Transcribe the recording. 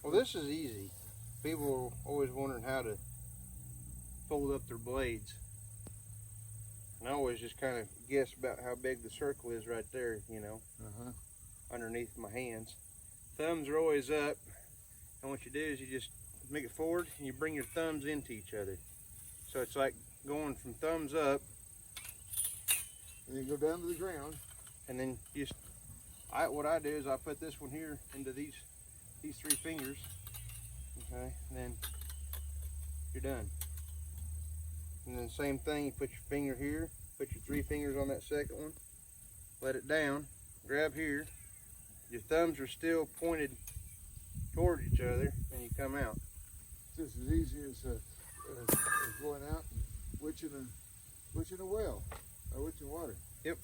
Well, this is easy. People are always wondering how to fold up their blades. And I always just kind of guess about how big the circle is right there, you know, underneath my hands. Thumbs are always up, and what you do is you just make it forward and you bring your thumbs into each other. So it's like going from thumbs up. And then go down to the ground. And then just, what I do is I put this one here into these 3 fingers, okay, and then you're done. And then same thing, you put your finger here, put your 3 fingers on that second one, let it down, grab here, your thumbs are still pointed towards each other, and you come out. It's just as easy as going out and witching a well, or witching water. Yep.